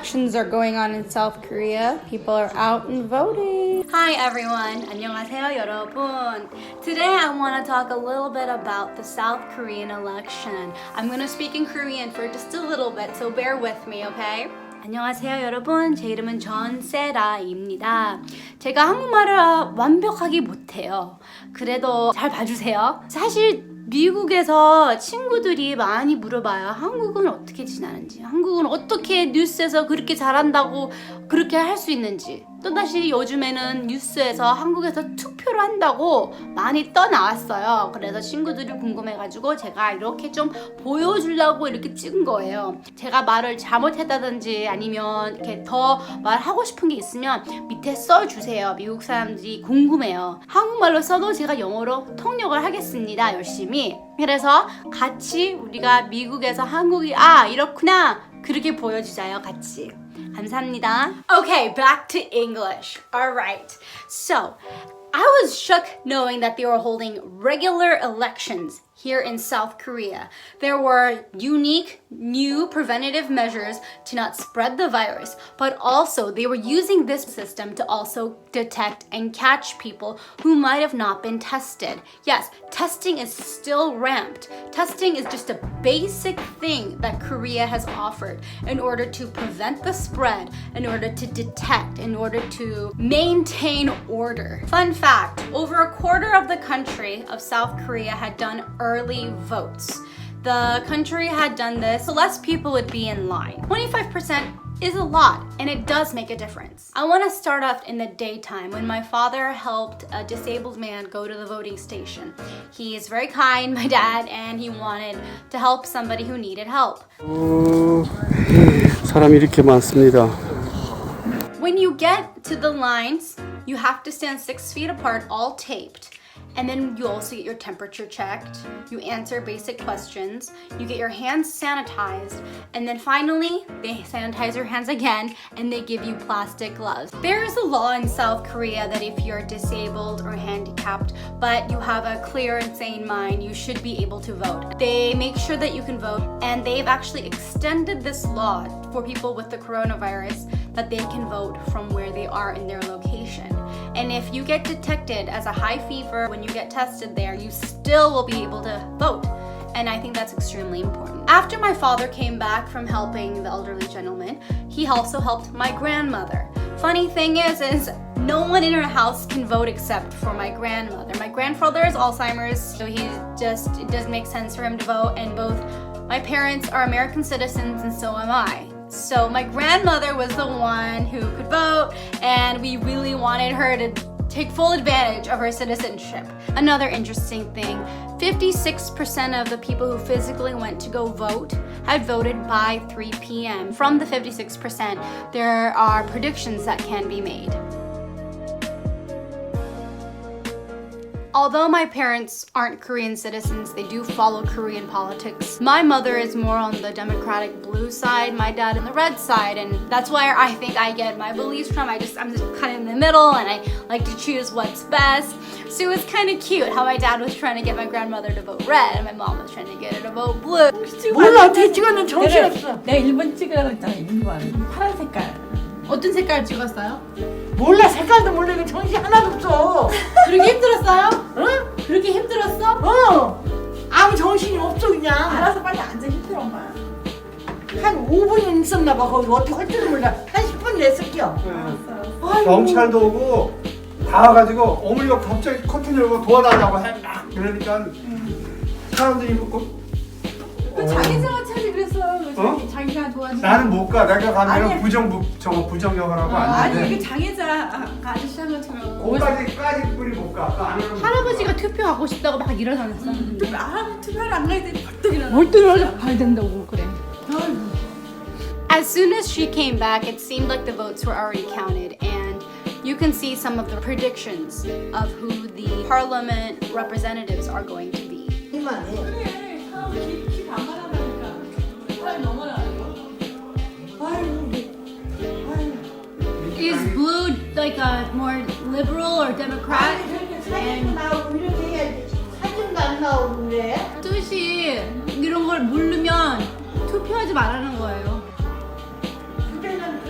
elections are going on in South Korea. People are out and voting. Hi everyone. 안녕하세요 여러분. Today I want to talk a little bit about the South Korean election. I'm going to speak in Korean for just a little bit, so bear with me, okay? 안녕하세요 여러분. 제 이름은 전세라입니다. 제가 한국말을 완벽하게 못해요. 그래도 잘 봐주세요. 사실 미국에서 친구들이 많이 물어봐요. 한국은 어떻게 지나는지, 한국은 어떻게 뉴스에서 그렇게 잘한다고 그렇게 할 수 있는지. 또다시 요즘에는 뉴스에서 한국에서 투표를 한다고 많이 떠나왔어요. 그래서 친구들이 궁금해가지고 제가 이렇게 좀 보여주려고 이렇게 찍은 거예요. 제가 말을 잘못했다든지 아니면 이렇게 더 말하고 싶은 게 있으면 밑에 써주세요. 미국 사람들이 궁금해요. 한국말로 써도 제가 영어로 통역을 하겠습니다. 열심히. 그래서 같이 우리가 미국에서 한국이 이렇구나 그렇게 보여주자요. 같이. 감사합니다. Okay, back to English. Alright. So, I was shook knowing that they were holding regular elections here in South Korea. There were unique, new preventative measures to not spread the virus, but also they were using this system to also detect and catch people who might have not been tested. Yes, testing is still ramped. Testing is just a basic thing that Korea has offered in order to prevent the spread, in order to detect, in order to maintain order. Fun fact, over a quarter of the country of South Korea had done early votes. The country had done this so less people would be in line. 25% is a lot, and it does make a difference. I want to start off in the daytime when my father helped a disabled man go to the voting station. He is very kind, my dad, and he wanted to help somebody who needed help. 사람이 이렇게 많습니다. When you get to the lines, you have to stand 6 feet apart, all taped. And then you also get your temperature checked, you answer basic questions, you get your hands sanitized, and then finally, they sanitize your hands again, and they give you plastic gloves. There is a law in South Korea that if you're disabled or handicapped, but you have a clear and sane mind, you should be able to vote. They make sure that you can vote, and they've actually extended this law for people with the coronavirus that they can vote from where they are in their location. And if you get detected as a high fever when you get tested there, you still will be able to vote. And I think that's extremely important. After my father came back from helping the elderly gentleman, he also helped my grandmother. Funny thing is no one in her house can vote except for my grandmother. My grandfather has Alzheimer's, so it doesn't make sense for him to vote, and both my parents are American citizens and so am I. So my grandmother was the one who could vote, and we really wanted her to take full advantage of her citizenship. Another interesting thing, 56% of the people who physically went to go vote had voted by 3 p.m. From the 56%, there are predictions that can be made. Although my parents aren't Korean citizens, they do follow Korean politics. My mother is more on the Democratic blue side, my dad on the red side, and that's where I think I get my beliefs from. I'm just kind of in the middle, and I like to choose what's best. So it was kind of cute how my dad was trying to get my grandmother to vote red, and my mom was trying to get her to vote blue. 몰라 어떻게 찍었는지 정신없어. 내가 1번 찍으라고 했잖아. 1번 파란 색깔. 어떤 색깔 찍었어요? 몰라 색깔도 몰라. 이거 정신 하나도 없어. 그렇게 힘들었어요? 응? 그렇게 힘들었어? 아무 정신이 없어 그냥. 알아서 빨리 앉아 힘들어 엄마. 한 5분 있었나 봐. 거기 어떻게 할 줄을 몰라. 한 10분 냈을게요. 경찰도 오고 다 와가지고 어머니가 갑자기 커튼 열고 도와달라고 해. 막 그러니까 사람들이 묻고 자기가 차지 그랬어. 자기가 도와줘. 나는 못 가. 내가 가면 부정역하라고 안 돼. 아니 이게 장애자 아저씨 한 것처럼. 거기까지 뿌리 못 가. 그 안에는 할아버지가 투표하고 싶다고 막 일어났어. 투표를 안 가야 돼. 벌떡 일어나. 벌떡 일어나서 가야 된다고 그래. As soon as she came back, it seemed like the votes were already counted, and you can see some of the predictions of who the parliament representatives are going to be. 이만해. 그래. 키 반만하다니까. 사람이 너무나. Is blue like a more liberal or democrat? 사진 나오고 이렇게 해야지. 사진도 안 나오는데. 뜻이 이런 걸 모르면 투표하지 말라는 거예요. 그때는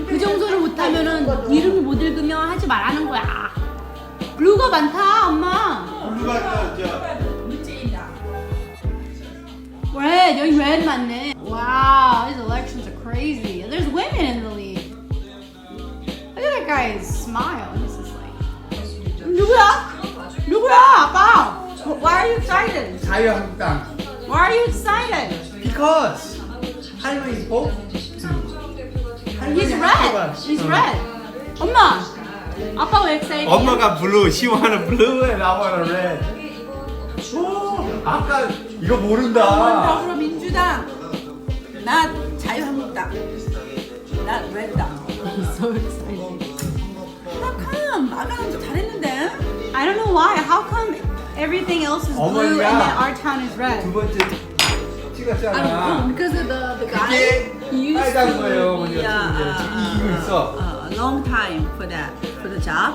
왜냐면은 이름을 못 읽으면 하지 말라는 거야. 블루가 많다, 엄마. 블루가 문재인이다. red, 여기 red 많네. Wow, these elections are crazy. There's women in the lead. Look at that guy's smile. He's just like, 누구야, 아빠? Why are you excited? 자유한국당. Why are you excited? Because 할머니 is both. He's red. He's red. 엄마, 아빠 왜 excited? 엄마가 블루, 시원한 블루에 나와는 레드. 아까 이거 모른다. 더불어민주당, 나 자유한국당, 나 레드당. So excited. 참 마감도 잘했는데. I don't know why. How come everything else is blue and then our town is 두 red? 번째 찍었잖아. Because of the guy. 그게 He used 빨간 to 거예요. be, 먼저 지금 이기고 있어. a long time for the job.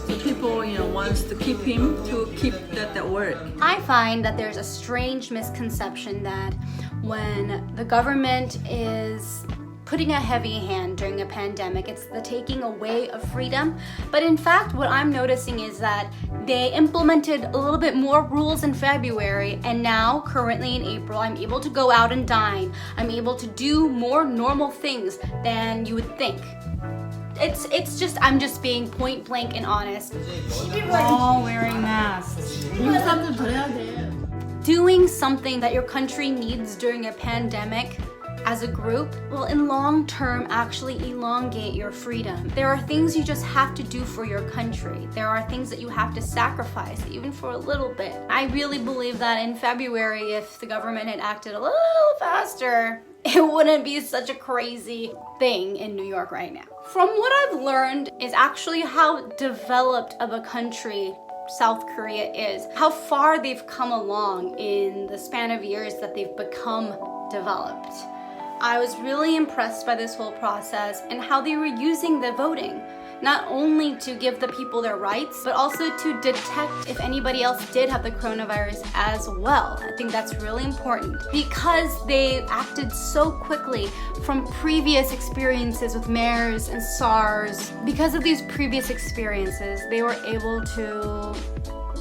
So people, wants to keep him to keep that work. I find that there's a strange misconception that when the government is putting a heavy hand during a pandemic, it's the taking away of freedom. But in fact, what I'm noticing is that they implemented a little bit more rules in February, and now, currently in April, I'm able to go out and dine. I'm able to do more normal things than you would think. It's just, I'm just being point blank and honest. All wearing masks. 사람들 더 해야 돼. Doing something that your country needs during a pandemic as a group will in long term actually elongate your freedom. There are things you just have to do for your country. There are things that you have to sacrifice, even for a little bit. I really believe that in February, if the government had acted a little faster, it wouldn't be such a crazy thing in New York right now. From what I've learned is actually how developed of a country South Korea is, how far they've come along in the span of years that they've become developed. I was really impressed by this whole process and how they were using the voting, not only to give the people their rights, but also to detect if anybody else did have the coronavirus as well. I think that's really important because they acted so quickly from previous experiences with MERS and SARS. Because of these previous experiences, they were able to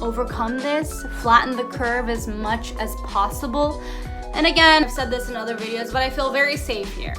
overcome this, flatten the curve as much as possible. And again, I've said this in other videos, but I feel very safe here.